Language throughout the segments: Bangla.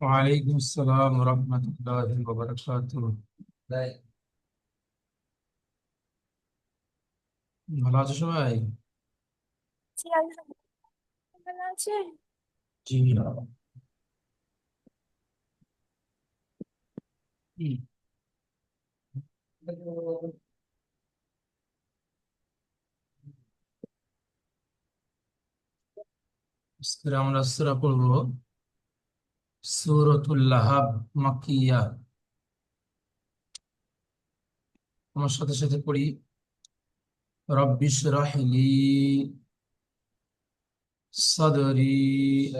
ওয়ালাইকুম আসসালাম রহমতুল্লাহি ওয়া বারাকাতুহু। ভালো আছো সবাই? জি, আলহামদুলিল্লাহ, ভালো আছেন? জি। হুম। আজকে আমরা সূরা পড়বো, সূরাতুল লাহাব, মাক্কিয়া। আমার সাথে সাথে পড়ি। রব্বি ইশরাহ লি সাদরি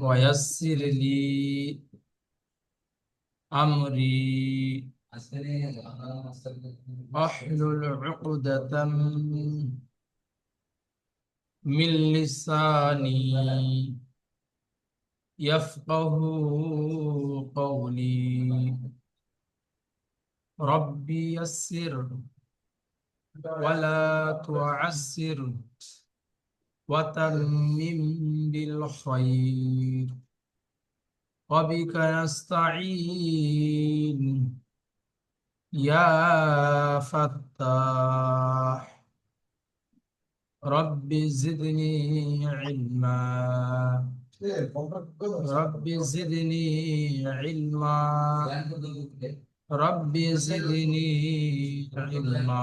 ওয়া ইয়াসসির লি আমরি আহলুল উকদাতাম মিন লিসানি ইয়াফকাহু কওলি। রব্বি ইয়াসসির ওয়ালা তুআসসির ওয়াতাম্মিম বিল খায়র ওয়াবিকা নাস্তাঈন ইয়া ফাত্তাহ রব্বি জিদনি ইলমা রব্বি জিদনি ইলমা রব্বি জিদনি ইলমা।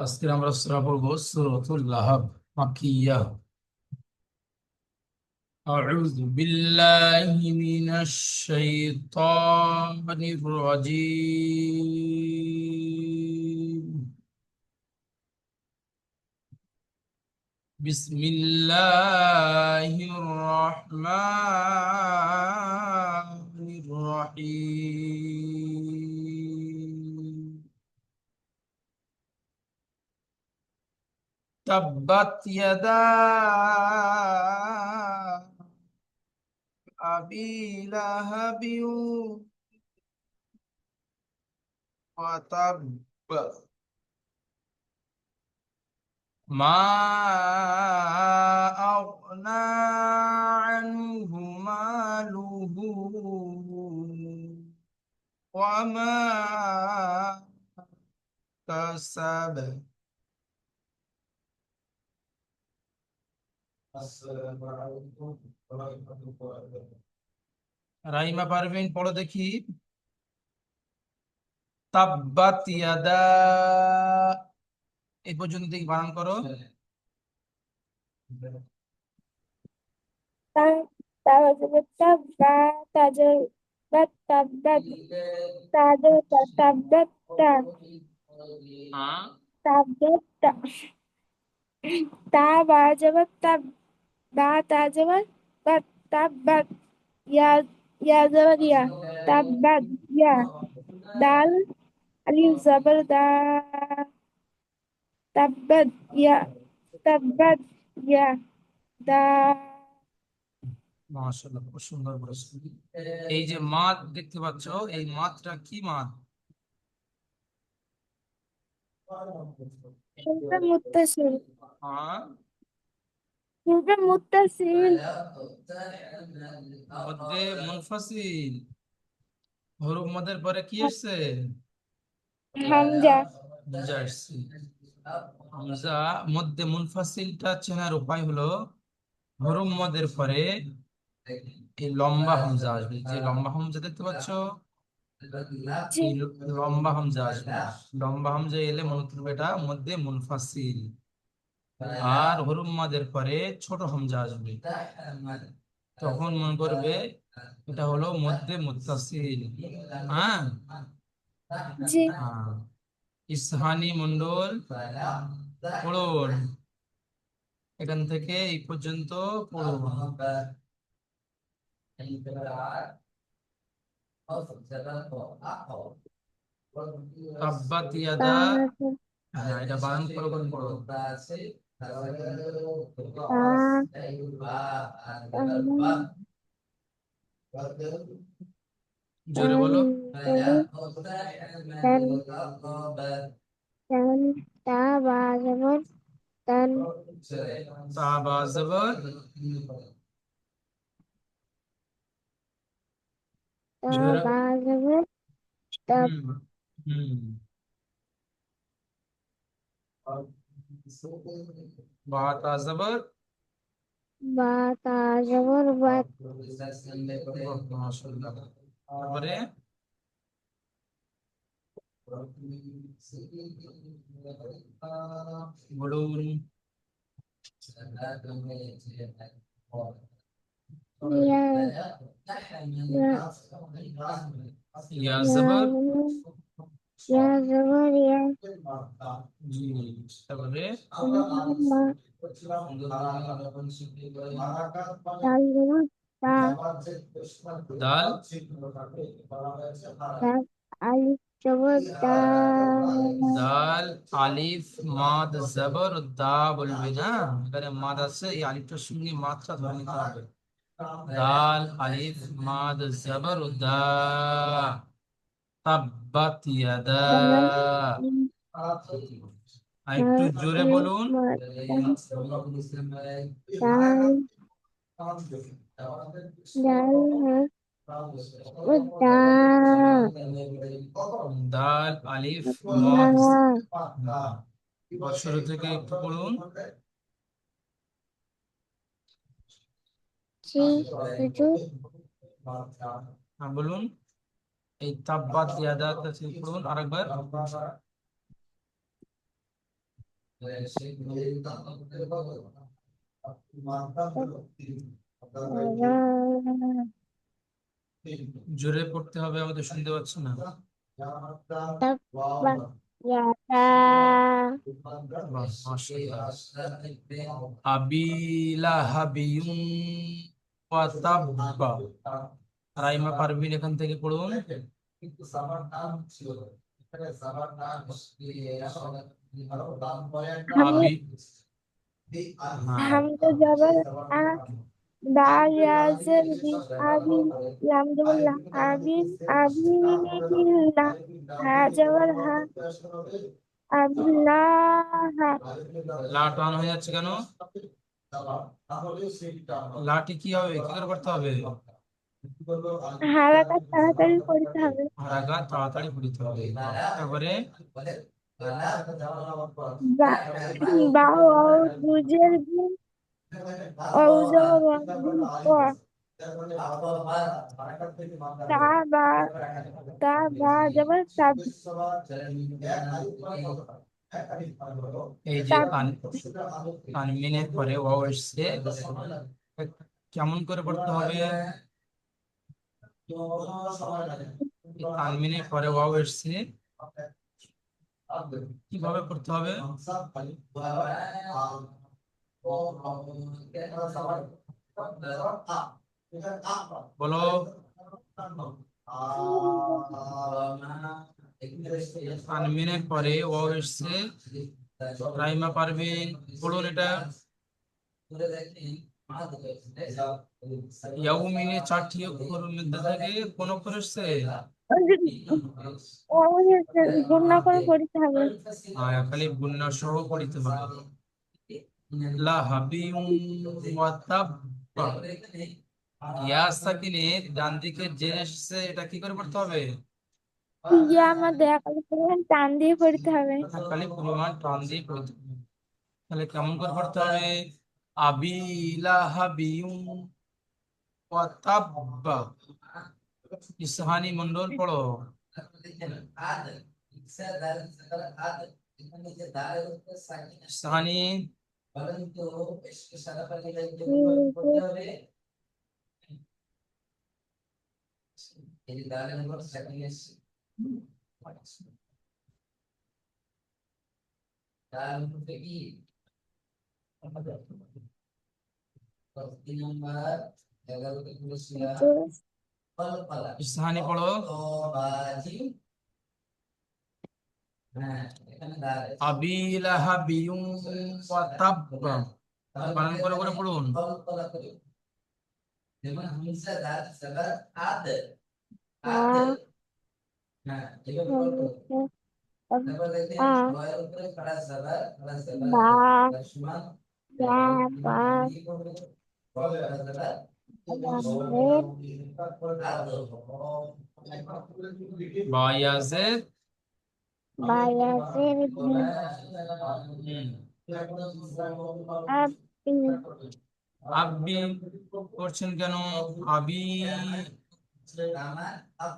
আজকে আমরা সূরা পড়বো সূরাতুল লাহাব, মাক্কিয়া। أعوذ بالله من الشيطان الرجيم. بسم الله الرحمن الرحيم. تبت يدا أبي لهب وتب، ما أغنى عنه ماله وما كسب. রাইমা পারভিন পড়ো দেখি। তাব্বাত ইয়াদা, এই পর্যন্ত দেখি বানান করো। Ta- Tabba, tajabat, tabbat, tabbat, হ্যাঁ, tabbat, tabajabat, tajabat, tabbat, ya, ya zabar ya, tabbat, ya, dal, alif zabar da, tabbat, ya, tabbat, ya, da. মাশাআল্লাহ, খুব সুন্দর বলেছো। এই যে মাদ দেখতে পাচ্ছ, এই মাদটা কি মাদ? Şurada muttasil. হ্যাঁ, Şurada muttasil. মধ্যে মুনফাসিল। হরফ মদের পরে কি আসছে? Hamza. হামজা আসছে। হামজা মধ্যে মুনফাসিলটা চেনার উপায় হলো হরফ মদের পরে এই লম্বা হামজা আসবে, যে লম্বা হামজা দেখতে পাচ্ছ, জি এই লম্বা হামজা আসবে। লম্বা হামজা এলে মনে করবে এটা মধ্যে মুনফাসিল। আর হরুম মাদের পরে ছোট হামজা আসবে, তখন মনে করবে এটা হলো মধ্যে মুত্তাসিল। হ্যাঁ, জি হ্যাঁ। ইসহানি মন্ডল পড়ুন, এখান থেকে এই পর্যন্ত পড়ুন। তাব্বাত ইয়াদা, তারপর হ্যাঁ এটা বানান করে করে পড়ো। তা জোরে বলো। তান তান তা বা জবর তান তা বা জবর, তা জোরে। বা জবর তাব হুম, হুম। বা তা জবর, বা তা জবর বাত মাশাআল্লাহ। তারপরে বলুন। ইয়া ইয়া ইয়া ইয়া জবর, জবর ইয়া জবর ইয়া জি। তারপরে মা তাল জবর তা দাল, তাব আলিফ জবর তা দাল আলিফ মাদ জবর দা বলবি না, এখানে মাদ আছে, এই আলিফটার সঙ্গে মাত্রা ধরে নিতে হবে। দাল আলিফ মাদ জবর দা, তাব্বাত ইয়াদা। দাল আর একটু হা জোরে আলিফ বলুন। মা তাল দাল হা ও দা দাল আলিফ দা মদ, শুরু থেকে একটু পড়ুন। জি হুজুর হ্যাঁ বলুন। এই তাব্বাত ইয়াদা থেকে পড়ুন আরেকবার। জোরে পড়তে হবে, আমাদের শুনতে পাচ্ছি না। তাব্বাত ইয়াদা বাহ, মাশাআল্লাহ। আবিলা হাবিয়ুম ওয়া তাব্বা, রাইমা পারভিন এখান থেকে পড়ুন। হামি আবি, হ্যাঁ। হামজা জবর আ দা ইয়াজের বি আবি লাম জবর লা আবি আবিল্লাহ হা জবর হা আবিল্লাহ লা টান হয়ে যাচ্ছে কেন? লাটি কি হবে, কি করে করতে হবে? হারাকাত তাড়াতাড়ি করতে হবে হারাকাত তাড়াতাড়ি পড়তে হবে। তারপরে বা বা ও গুজের বি ও জবর ওয়া বি ও তা বা তা বা জবর তাব এই যে তাব তানমিনের পরে ওয়াও এসছে, কেমন করে পড়তে হবে? এই তানমিনের পরে ওয়াও এসছে, কিভাবে পড়তে হবে? বলো। তানমিনের পরে ওয়াও এসছে, রাইমা পারভিন পড়ুন এটা। ইয়াউমিনে চারটি অক্ষরের মধ্যে থেকে কোন অক্ষর এসছে? গুণনা করে পড়তে হবে খালি গুণনা সহ পড়িতে হবে। লা হাবিউম ওয়া তাব্বা, ইয়া সাকিনে ডান দিকে যে এসছে, এটা কি করে পড়তে হবে? ইয়া আমার দয়া করে পরিমাণ টান দিয়ে পড়তে হবে খালি পরিমাণ টান দিয়ে পড়তে হবে। তাহলে কেমন করে পড়তে হবে? আবিলা হাবিউম, ওয়াতাব্বা। ইসহানি মন্ডল পড়ো। ইসহানি ইসহানি পড়ো। আবি লাহাবিয়ুম ওয়াতাব্বা। বানান করে করে পড়ুন। বায়াজেদ। বায়াসের বি আবি আবি করছেন কেন? আবি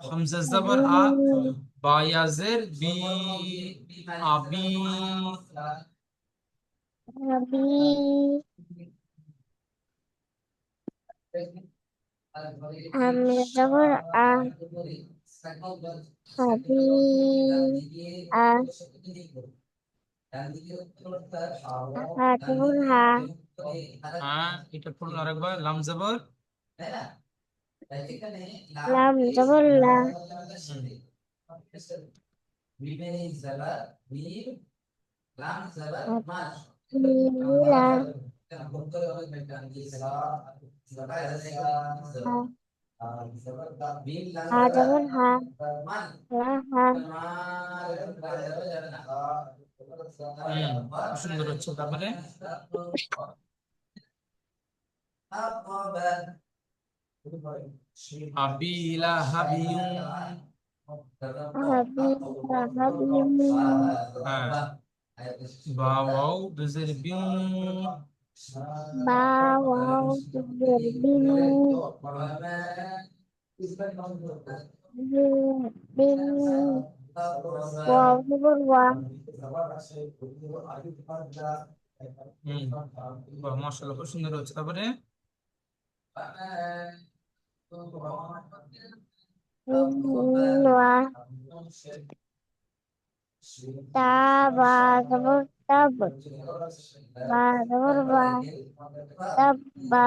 হামজা জবর আ, বায়াজের বি, আবি। আবি হামজা জবর আ আবি আ হা জবর হা হ্যাঁ, এটা পড়ুন আরেকবার। লাম জবর লাম জবর লা লা হা জবর হা লা হা খুব সুন্দর হচ্ছে। তারপরে আবি লাহাবিয়ুম। আবি লাহাবিম হ্যাঁ, বা ওয়াও দুজের বিউ। বা ওয়াও জবর বিন বিন ওয়াও জবর ওয়া বাহ, মাশাআল্লাহ, খুব সুন্দর হচ্ছে। তারপরে ওয়া তা বা জবর তাব বা জবর বা তাব বা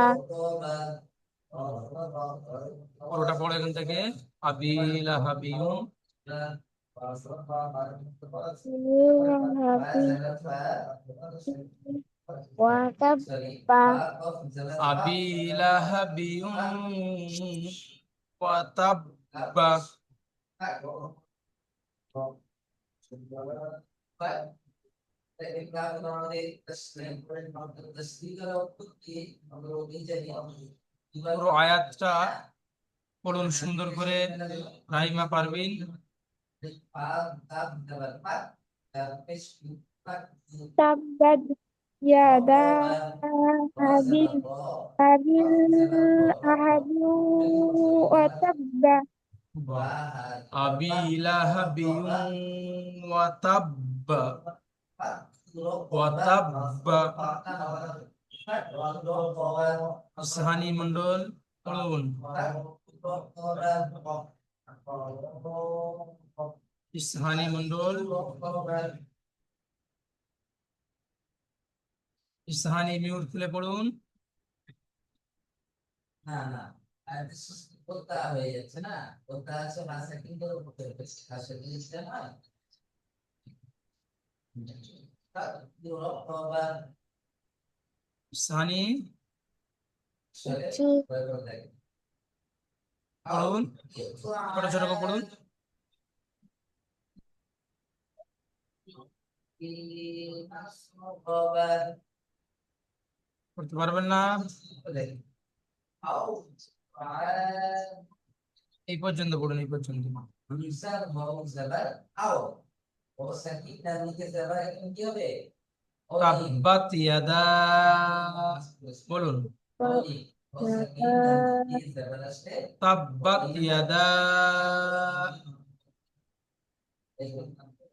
পুরোটা পড়ো এখান থেকে। আবি লাহাবিয়ুম। হাবি ওয়া তাব বা আবি লাহাবিয়ুম ওয়াতাব্বা। পুরো আয়াতটা পড়ুন সুন্দর করে। রাহিমা পারভিন। তাব্বাদ ইয়াদা আবিল আবিল আহাবি ওয়া তাব্বা বাহ। আবি লাহাবিয়ুম ওয়াতাব্বা। ওয়াতাব্বা। ইসহানি মন্ডল পড়ুন। ইসহানি মন্ডল। ইসহানি মিউট খুলে পড়ুন। ইসহানি জি পড়ুন, ছোট ছোট করে পড়ুন। পড়তে পারবেন না? এই পর্যন্ত পড়ুন, এই পর্যন্ত। তাব্বাত ইয়াদা। বলুন। তাব্বাত ইয়াদা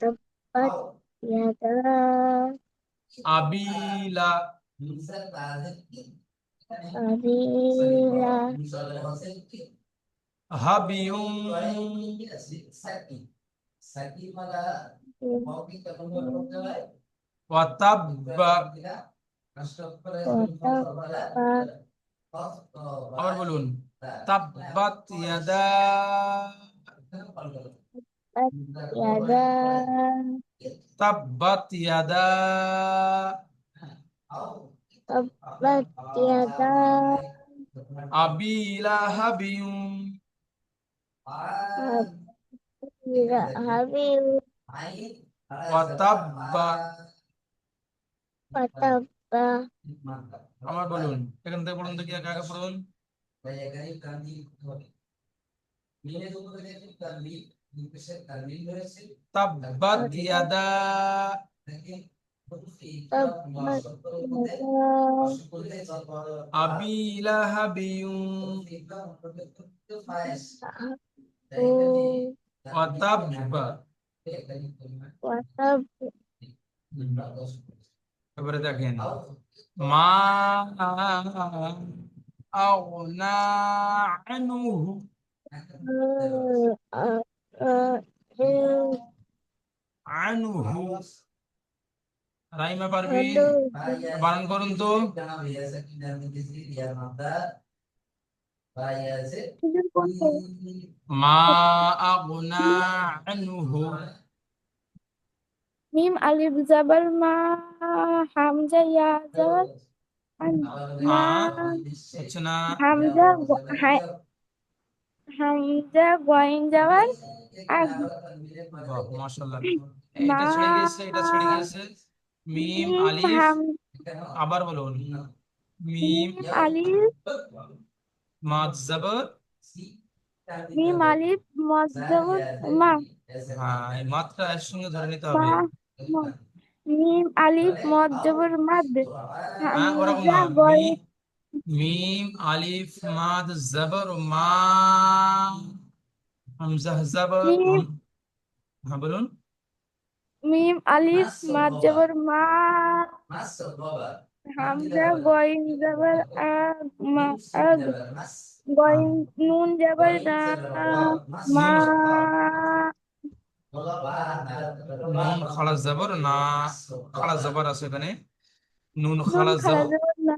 تبت يدا আবিলা أبي হাবিউম ওয়াতাব্বা وتبت আবার বলুন তাব্বাত ইয়াদা يدا তাব্বাত ইয়াদা تبت يدا আবি লাহাবিউম أبي لهب ওয়াতাব্বা وتب আবার বলুন এখান থেকে পড়ুন দেখি একা একা পড়ুন তাব্বাত ইয়াদা تبت يدا আবি লাহাবিউম ওয়াতাব্বা وتب এবারে দেখেন মা আগনা আনহু আনহু রাইমা পারবিন বানান করুন তো মা আগনা আনহু ميم ألف زبر ما حمزة يا زبر عن ما হচ্ছে না حمزة غين زبر أج বাহ মাশাআল্লাহ ما এটা ছেড়ে গেছে এটা ছেড়ে গেছে মিম ميم আলিফ هم আবার বলুন মিম ميم ألف মাদ জবর ميم ألف مد زبر ما হ্যাঁ এই মাত্রা এর সঙ্গে ধরে নিতে হবে ما ما. ميم ألف مد زبر مد হ্যাঁ ওরকম حمزة না غين মিম আলিফ মাদ জবর মা হামজা জবর ميم হ্যাঁ বলুন ميم ألف مد زبر ما حمزة غين زبر أج ما أج غين نون زبر نا ما নুন খালাস জবর না খালাস জবর আছে এখানে নুন نون খালাস خلا জবর زبر نا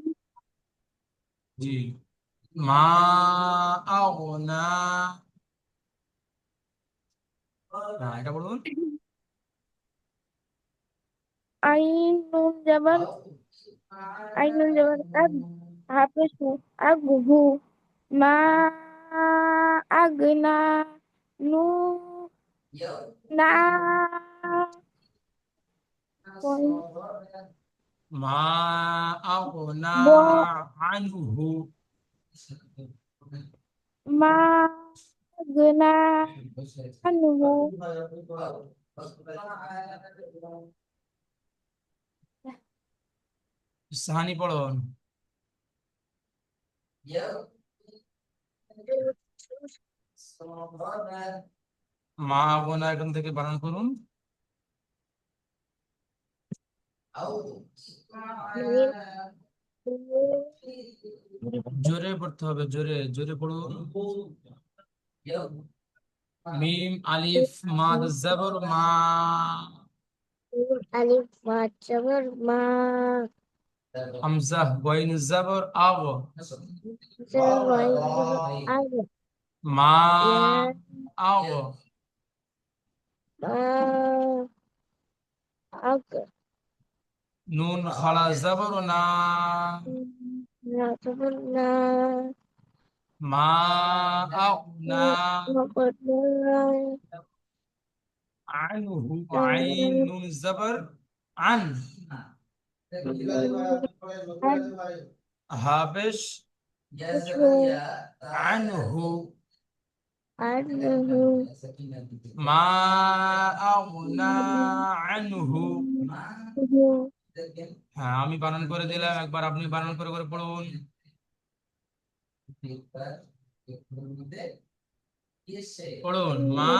জি মা আগনা হ্যাঁ এটা বলুন عين نون زبر عين نون زبر أج حافظ أجهو ما أغنى نو نا মা আগনা بو আনহু ما أغنى عنه সাহানি পড়ুন মা আগনা এখান থেকে বানান করুন জোরে পড়তে হবে জোরে জোরে পড়ুন মিম আলিফ মাদ জবর মা ألف ما جبر ما হামজা গইন জবর আগ زوين جبر أج মা يا আগ ما أج নুন খালা জবর না لا جبر لا মা আগনা ما আনহু আইন নুন জবর আন হাবেশ আনহু عنه মা আগনা আনহু হ্যাঁ আমি বানান করে দিলাম একবার আপনি বানান করে করে পড়ুন পড়ুন মা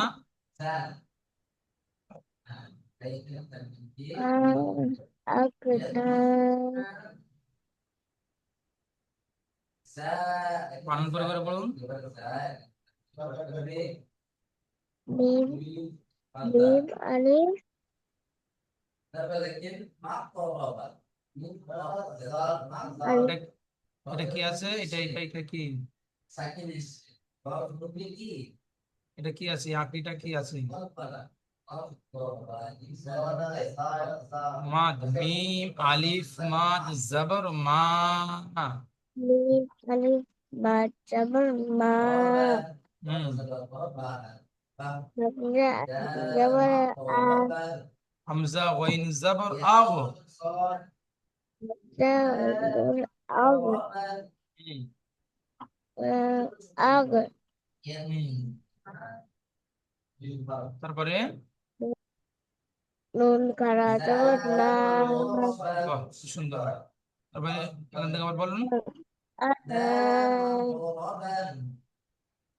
أقدر বানান করে পড়ুন। ميم ميم ألف এটা ألف এটা কি আছে? এটা কি? এটা কি আছে? আকৃতিটা কি আছে? মাদ মিম আলিফ মাদ জবর মা। ميم ألف بعد جبر ما হুম مبني جبر آ হামজা গইন জবর আও। جبر أغ হুম أغ হুম। তারপরে নুন খাড়া জবর না বাহ কি সুন্দর। তারপরে এখান থেকে আবার বলুন,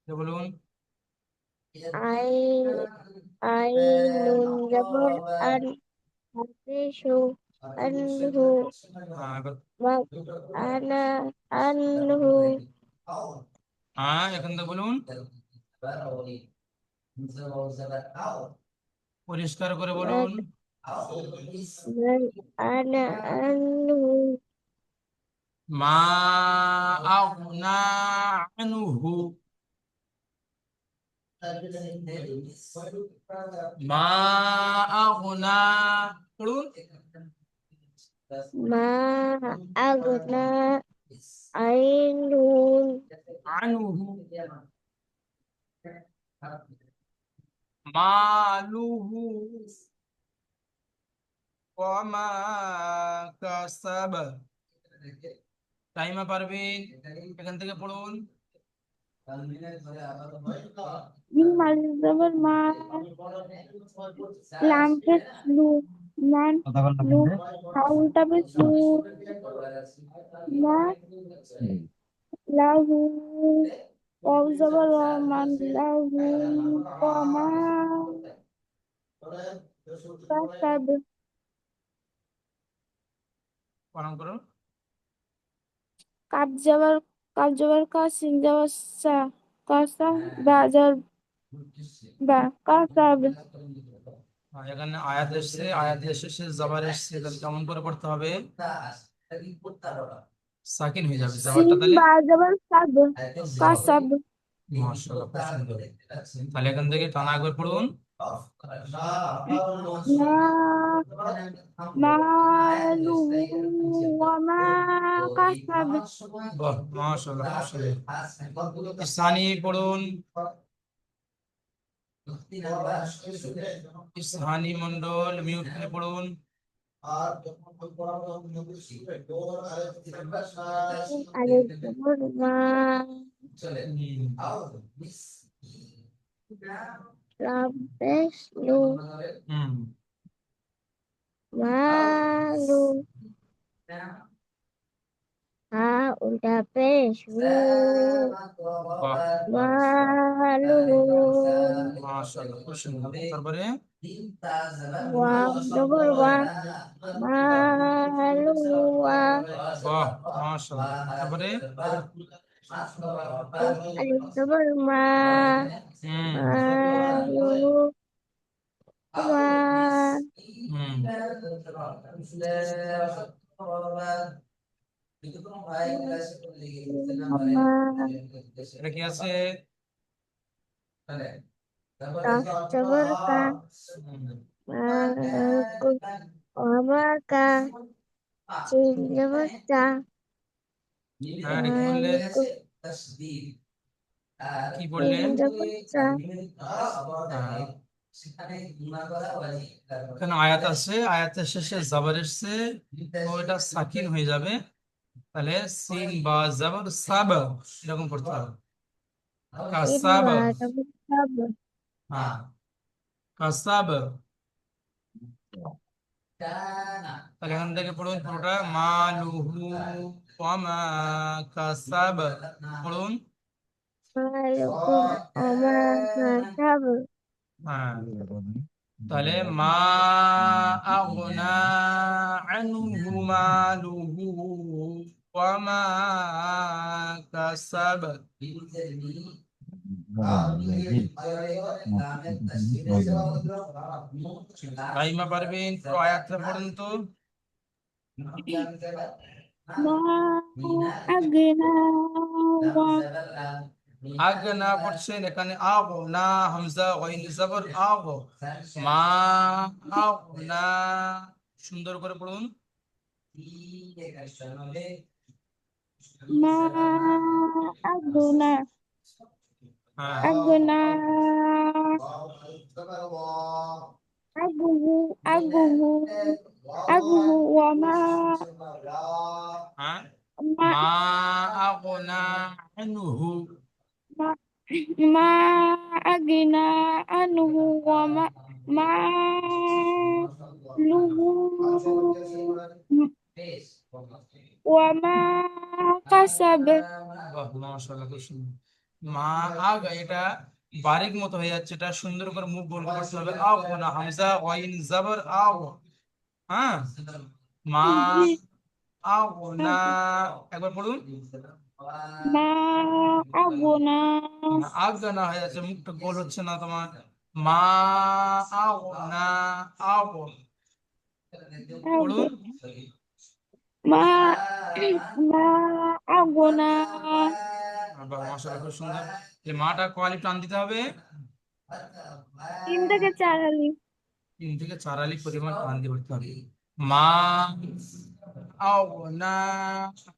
এটা বলুন। আইন আইন নুন জবর আন হাফিজু আনহু এবার ওয়া আনা আনহু হ্যাঁ এখান থেকে বলুন পরিষ্কার করে বলুন। মান আনা আনহু মা আগনা আনহু। মা আগনা পড়ুন। মা আগনা আইন নুন আনহু মালুহু ওয়ামা কাসাব। টাইমা পারবেন, এখান থেকে পড়ুন। জিম আলিফ জবর মা লাম পেশ লু মান লু হাউলটা পেশ লু মা লাহু ওয়াও জবর ওয়া মান লাহু ওয়া মা কাসাব পালন করুন। কাব জবর কা সিন জবর সা কাসা বা জবর বা কাসাব এখানে আয়াত এসছে, আয়াতের শেষে জবর এসছে, তাহলে কেমন করে পড়তে হবে? সাকিন হয়ে যাবে জবরটা সিন তাহলে। বা জবর সাব কাসাব মাশাআল্লাহ খুব সুন্দর। তাহলে এখান থেকে টানা একবার পড়ুন। মা মালুহু ওয়া মা কাসাব বাহ মাশাআল্লাহ খুব সুন্দর। ইসানি পড়ুন। ইসহানি মন্ডল মিউট করে পড়ুন। আলিফ জবর মা লাম পেশ লু হুম মালু উল্টা পেশ লু বাহ মালুহু মাশাআল্লাহ খুব সুন্দর। তারপরে ওয়াও জবর ওয়া মালুহু ওয়া বাহ মাশাআল্লাহ। তারপরে আলিফ জবর মা হুম মালুহু ওয়া হুম। মা এটা কি আছে? কাফ জবর কা হুম। ওয়া কা সিন জবর সা হ্যাঁ এটা কি বললেন? কি সিন বললেন? জবর সা হ্যাঁ, এখানে আয়াত আছে, আয়াতের শেষে জবর এসছে, তো এটা সাকিন হয়ে যাবে। তাহলে সিন বা জবর সাব এরকম করতে হবে। সিন কাসাব। বা জবর সাব হ্যাঁ কাসাব। তাহলে এখান থেকে পড়ুন পুরোটা মালুহু ওয়ামা কাসাব। পড়ুন। আলাইকুম ওমা কাসাবু হ্যাঁ, তাহলে মা আগনা আনহু মালুহু ওয়া মা কাসাব। রাইমা পারবেন তো আয়াতটা পড়ুন তো। মা আগনা ওয়া আগনা পড়ছেন, এখানে আগো না, হামজা গইন জবর আগো, মা আগনা, সুন্দর করে পড়ুন। মা আগনা হ্যাঁ, আগনা আগুহু আগুহু আগুহু ওয়া মা হ্যাঁ, মা মা আগনা আনহু, মা মা আগনা আনহু ওয়া মা মা লুহু ওয়া মা কাসাব বাহ, মাশাআল্লাহ, খুব সুন্দর। মা আগ, এটা বারিক মতো হয়ে যাচ্ছে, এটা সুন্দর করে মুখ গোল করতে হবে। আগনা, হামজা গইন জবর আগ। হ্যাঁ, মা জি আগনা, একবার পড়ুন। মা আগনা আগনা হয়ে যাচ্ছে, মুখটা গোল হচ্ছে না তোমার। মা আগনা, আগ পড়ুন। মা মা আগনা বাহ, মাশাআল্লাহ, খুব সুন্দর। এই মাটা কোয়ালি টান দিতে হবে, 3 থেকে 4 আলিফ 3 থেকে 4 আলিফ পরিমাণ টান দিয়ে পড়তে হবে। মা আগনা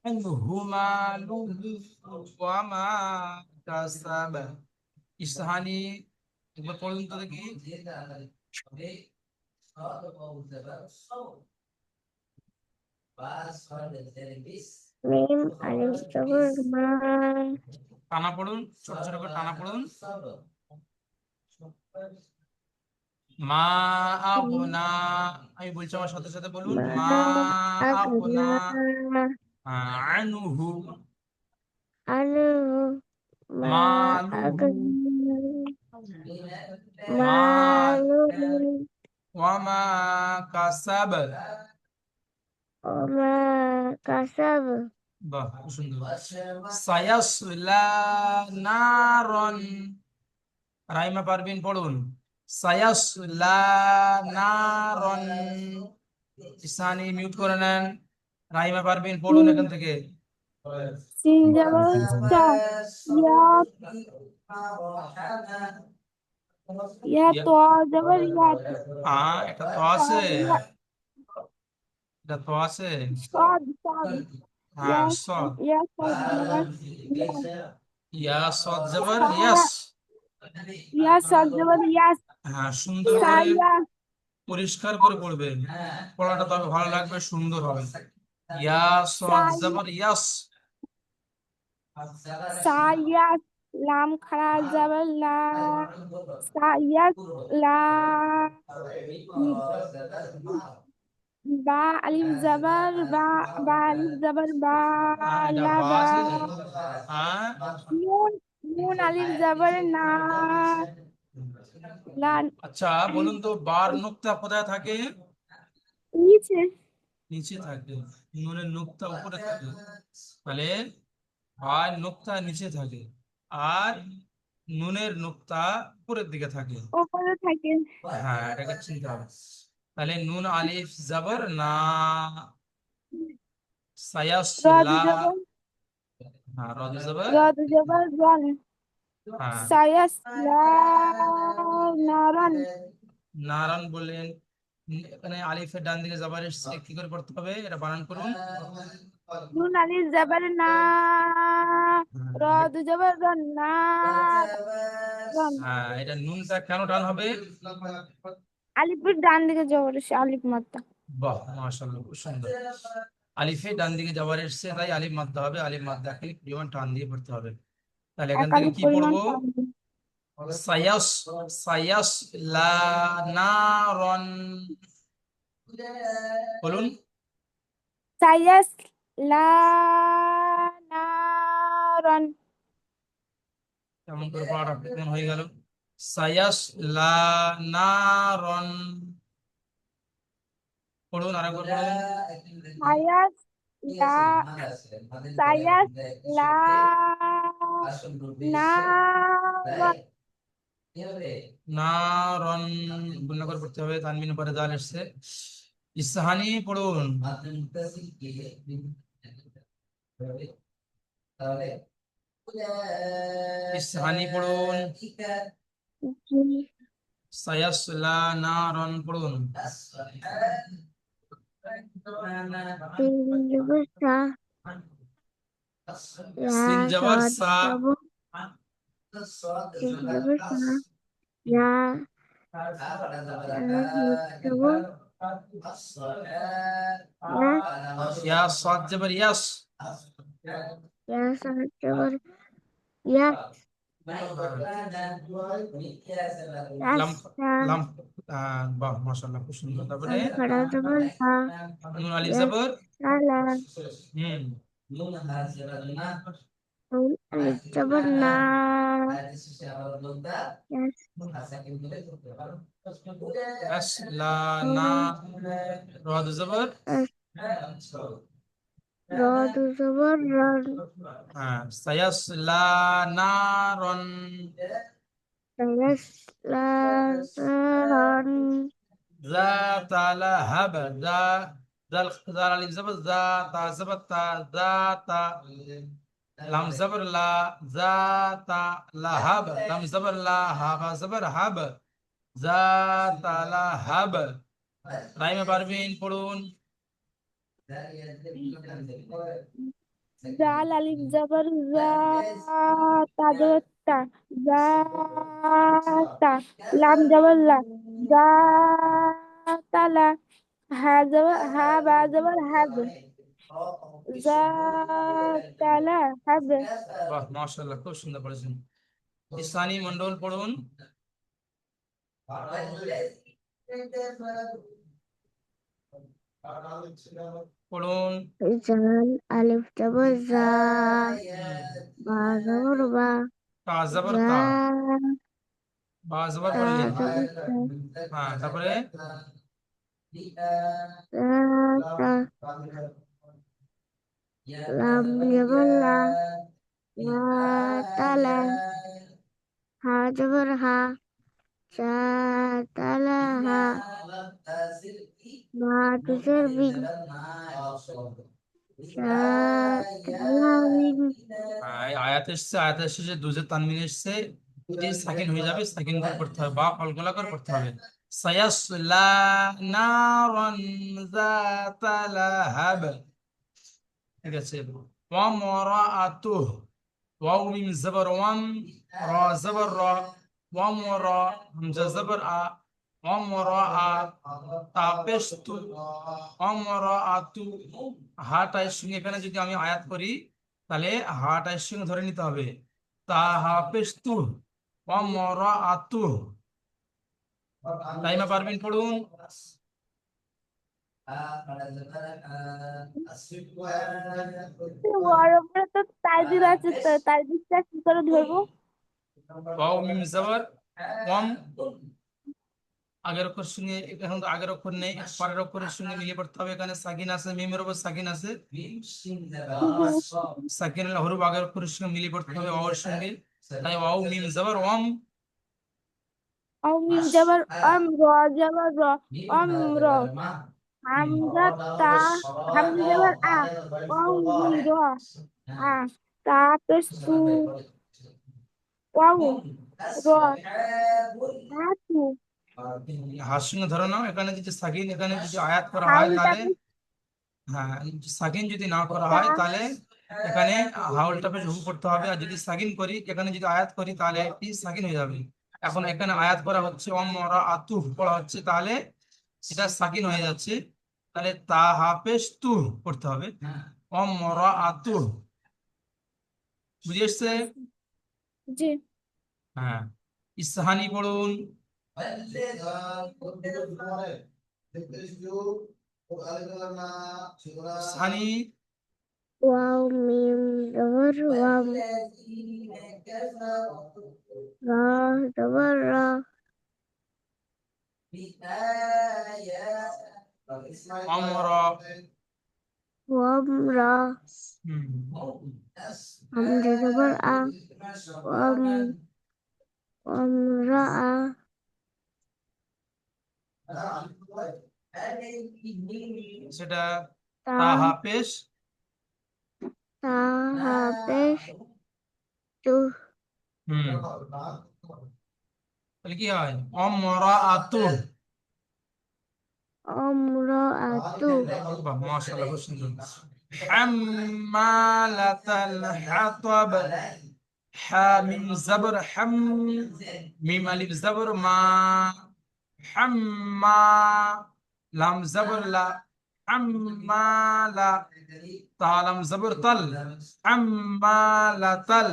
আনহু মালুহু ওয়া মা কাসাব। ইসহানি, একবার পড়ুন তো দেখি। মিম আলিফ জবর মা টানা পড়ুন, ছোট ছোট করে টানা পড়ুন। মা আগনা, আমি বলছি আমার সাথে সাথে বলুন। মা মা আগনা আগনা আনহু আনু মা মালুহু আগনা মা মালু ওয়া মা কাসাব। ওমা কাসাব বাহ, খুব সুন্দর। সায়াসলা নারন, রাইমা পারবিন পড়ুন। সায়াসলা নারন, ইসানি মিউট করে নেন। রাইমা পারবিন পড়ুন এখান থেকে। সিন জবর সা ইয়া ইয়া ইয়া, তো জবর ইয়াত এটা তো আছে, ইয়া এটা তো আছে। صاد صاد হ্যাঁ, সদ, يا صاد جبل يا ইয়া সদ জবর ইয়াস। سا يا صاد جبل ياس হ্যাঁ, সুন্দর করে سايا পরিষ্কার করে পড়বেন, পড়াটা তবে ভালো লাগবে, সুন্দর হবে। ইয়া সদ سايا জবর ইয়াস। سايا لام خرا جبل لا سايا لا با ألف زبر با با ألف زبر با এটা لا বা با আছে। হ্যাঁ, نون نون ألف زبر نا لا আচ্ছা, বলুন তো বার নুক্তা কোথায় থাকে? নিচে নিচে থাকে। নুনের নুক্তা উপরে থাকে, তাহলে বার নুক্তা নিচে থাকে, আর নুনের নুক্তা উপরের দিকে থাকে। ওপরে থাকে হ্যাঁ, এটাকে চিনতে হবে। তাহলে নুন আলিফ জবর না, রদ সায়াসলা, জবর হ্যাঁ, রদ জবর, রদ জবর রন হ্যাঁ, সায়াসলা নারান নারান বললেন। এখানে আলিফের ডান দিকে জবর এসছে, কি করে পড়তে হবে এটা বানান করুন। নুন আলিফ জবর না হ্যাঁ, রদ জবর রন না রন হ্যাঁ, এটা নুনটা কেন টান হবে? আলিফের ডান দিকে জবর এসে আলিফ মাত্রা বাহ, মাশাআল্লাহ, খুব সুন্দর। আলিফে ডান দিকে জবর এসছে, তাই আলিফ মারতে হবে, আলিফ মারতে খালি পরিমাণ টান দিয়ে পড়তে হবে। তাহলে এখান এক থেকে আলিফ কি পরিমাণ পড়বো? টান দিন। সায়াস, সায়াস লা নারন, বলুন। সায়াসলা নারান এমন করে পড়াটা কেমন হয়ে গেল? সায়াসলা নারন, পড়ুন আরেকবার পড়ুন। সায়াস লা সায়াস লা নারন নারন, গুণনা করে পড়তে হবে, তানবিনের পরে দাল এসছে। ইসহানি পড়ুন। ইসহানি পড়ুন। জি সায়াসলা নারন পড়ুন। সিন জবর সা ইয়া সিন জবর সদ সা, জবর সিন জবর সা ইয়া জবর ইয়া ইয়া সদ জবর ইয়াস। ইয়া সদ জবর ইয়া লাম, ইয়াসা লাম, বাহ মাশাআল্লাহ, খুব সুন্দর। তারপরে লাম খাড়া জবর লা নুন আলিফ জবর, ইয়াসালা হুম, নুন আলিফ জবর না ইয়াস আসলা না, নুন রদ জবর, আস র দু জবর রন হ্যাঁ, সায়াসলা নারন, ইয়াসলা রন যাতা লাহাব, জাল, জাল আলিফ জবর জা, তা জবর তা, যাতা, লাম জবর লা, যাতা লাহাব, লাম জবর লা, হা বা জবর হাব, যাতা লাহাব। রাইমে পারভিন পড়ুন। জাল আলিফ জবর জা তা জবর তা জাতা লাম জবর লা জাতালা হা জবর হা বা জবর হাব জাতালা হাব বাহ মাশাআল্লাহ, খুব সুন্দর পড়েছেন। ইসানি মন্ডল পড়ুন। পড়ুন। জাল আলিফ জবর জা বা জবর বা তা জবর জা তা, বা জবর তা পড়লেন, জবর তা হ্যাঁ, তারপরে জাতা লাম জবর লা জাতালা হা জবর হা জাতালা হা মা তুষার বিন জাতালা বিন এই আয়াত এসছে, আয়াতের শেষে দুজে তানবিন এসছে, দুটি সাকিন হয়ে যাবে, সাকিন করে পড়তে হবে বা কলকলা করে পড়তে হবে। সায়াসলা নারান যাতা লাহাব, ঠিক আছে। ওয়ামরাআতুহ, ওয়াও মিম জবর ওয়াম, রা জবর রা, ওয়ামরা, হামজা জবর আ, ওয়ামরাআ, তা পেশ তু, ওয়ামরাআতু। হাটার সঙ্গে এখানে যদি আমি আয়াত করি তাহলে হাটার সঙ্গে ধরে নিতে হবে, তা হা পেশ তু, ওয়ামরাআতু। তাইমা পারবেন পড়ুন। বড় বড় তো তাইজির আছে তো তাইজিরটা কি করে ধরবো ওয়াও মিম জবর ওয়াম, আগের অক্ষর সঙ্গে, এখন তো আগের অক্ষর নেই, পরের অক্ষরের সঙ্গে মিলিয়ে পড়তে হবে। এখানে সাকিন আছে, মিমের উপর সাকিন আছে, সাকিন হরুপ আগের অক্ষরের সঙ্গে মিলিয়ে পড়তে হবে ওয়াওর সঙ্গে। তাই ওয়াও মিম জবর ওয়াম, অম মিম জবর অম র জবর র অম র হামজা তা হামজা জবর আ অম মিম র আ তা পেশ তু ওয়াও র হা তু হার সঙ্গে ধরে নাও। এখানে যদি সাকিন, এখানে যদি আয়াত করা হয় হাউলটা তাহলে, হ্যাঁ, সাকিন যদি না করা হয় তাহলে এখানে হাউলটা পেশ হু করতে হবে, আর যদি সাকিন করি, এখানে যদি আয়াত করি তাহলে এটি সাকিন হয়ে যাবে। এখন এখানে আয়াত করা হচ্ছে, অমরা আতুহ পড়া হচ্ছে, তাহলে এটা সাকিন হয়ে যাচ্ছে, তাহলে তা হাফেজ তুহ করতে হবে, অমরা আতুহ। বুঝে এসছে? জি হ্যাঁ, ইসহানি পড়ুন। ইসহানি ওয়াও মিম জবর ওয়াম রা জবর রা আমরা। ওয়াম রা হুম। হামজা জবর আ ওয়াম ওয়াম রা আ সেটা তা তা হাফেশ। তা হা পেশ তু হুম। তাহলে কি হয়? অমরা আতুর। অমরা আতু বাহ, মাশাআল্লাহ, খুব সুন্দর। হাম্মালাতাল হাতাব। হা মিম জবর হাম, মিম আলিফ জবর মা, হাম্মা, লাম জবর লা, হাম্মালা, তা লাম জবর তাল, হাম্মালাতাল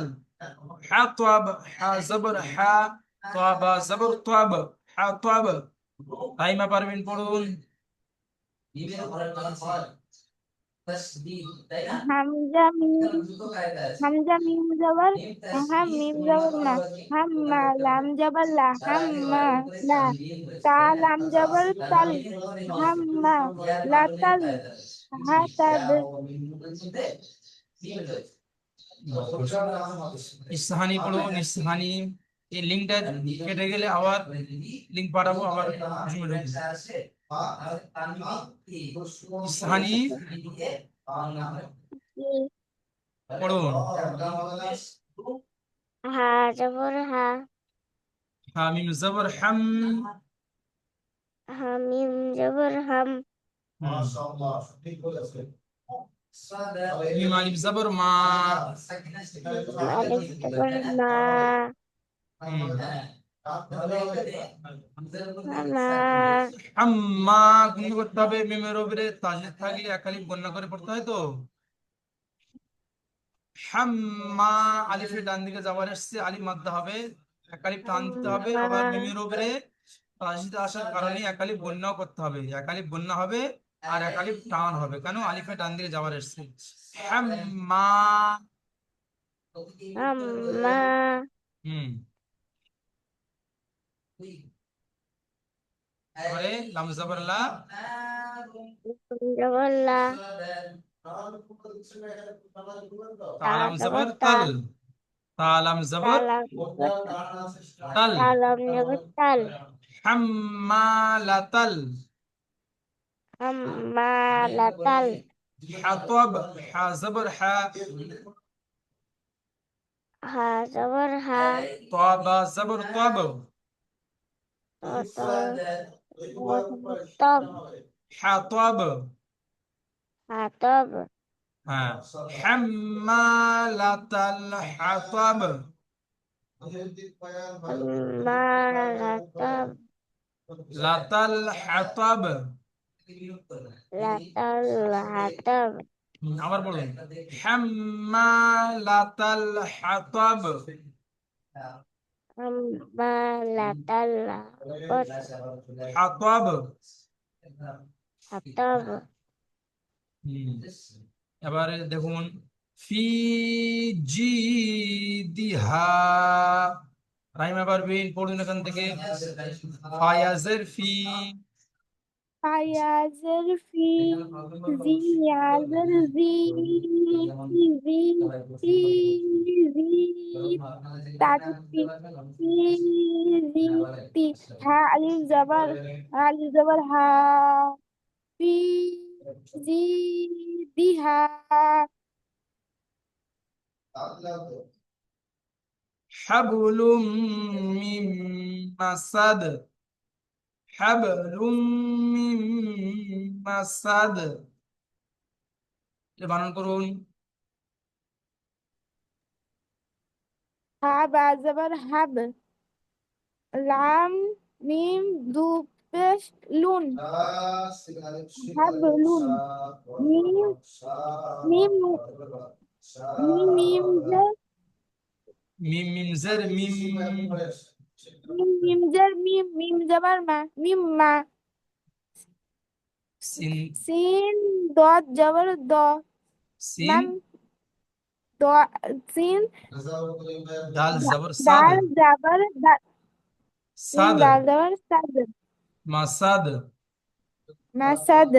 হাতাব, হা জবর হা, তাবা জবর তাব, হাতাব। তাইমা পারবেন পড়ুন। হামজা মিম হামজা মিম জবর হাম মিম জবর মা হাম্মা লাম জবর লা হাম্মা লা তা লাম জবর তাল হাম্মা লা তাল হা তাব ইসহানি পড়ুন, ইসহানি। এই লিঙ্কটা কেটে গেলে আবার লিঙ্ক পাঠাবো, আবার জুমে ঢুকবো। ইসহানি পড়ুন। হা জবর হা হামিম জবর হাম। হামিম জবর হাম মিম আলিফ জবর মা। আলিফ জবর মা মা আম্মা গুণ করতে হবে, মিমের উপরে তাজদিদ থাকলে একালিফ গণ্য করে পড়তে হয় তো। হাম্মা, আলিফের ডান দিকে যাবার আসছে, আলিফ মাদ্দা হবে, একালিফ টান দিতে হবে, মা আবার মিমের উপরে তাজদিদ আসার কারণে একালিফ গণ্য করতে হবে, একালিফ গণ্য হবে আর একালিফ টান হবে, কেন? আলিফের ডান দিকে যাবার আসছে। হাম্মা। আম্মা হুম। এবারে লাম জবর লা, জবর লা তা তালাম জবর জবর তা তাল, তালাম জবর তালাম জবর তা তাল। তালাম জবর তাল হাম্মালাতাল হাম্মা লা তাল হাতাব, হা জবর হা, হা জবর হা তাবা জবর তাব, ত তব হাতাব। হাতব হ্যাঁ। হাম্মালাতাল হাতাব। হাম্মা লা তব লাতাল হাতাব। লা তাল হাতব আবার বলুন। হাম্মালাতাল হাতাব। হাম্মা লা তাল হাতাব। হাতব হুম। এবারে দেখুন, ফি জি দিহা। রাইমা পারবিন পড়ুন এখান থেকে। ফায়াজের ফি, ফায়াজের ফি জিয়াজের জি জি জি জি তাজুদ ফি জি জি তি হা আলিফ জবর হা ফি জি দিহা হাবলুম মিম মাসাদ, হাবলুম মিম মাসাদ। এটা বানান করুন। হা বা জবর হাব লাম মিম দু পেশ লুন হাবলুন মিম মিম মিম জের মিম মিম জের মিম, মিম জবর মা মিম মা সিন, সিন দত জবর দ সিন, লাম দ সিন দাল জবর সাদ, দাল জাবার দা সিন সাদ, দাল জাবার সাদ মাসাদ, মাসাদ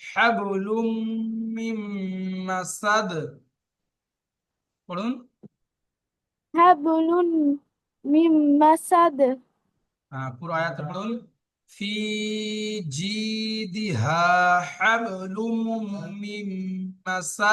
হাবলুম মিম মাসাদ। পড়ুন। হাবলুন মিম মাসাদ পুরো আয়াত পড়ুন। ফি জিদিহা হাবলুম মিম মাসাদ।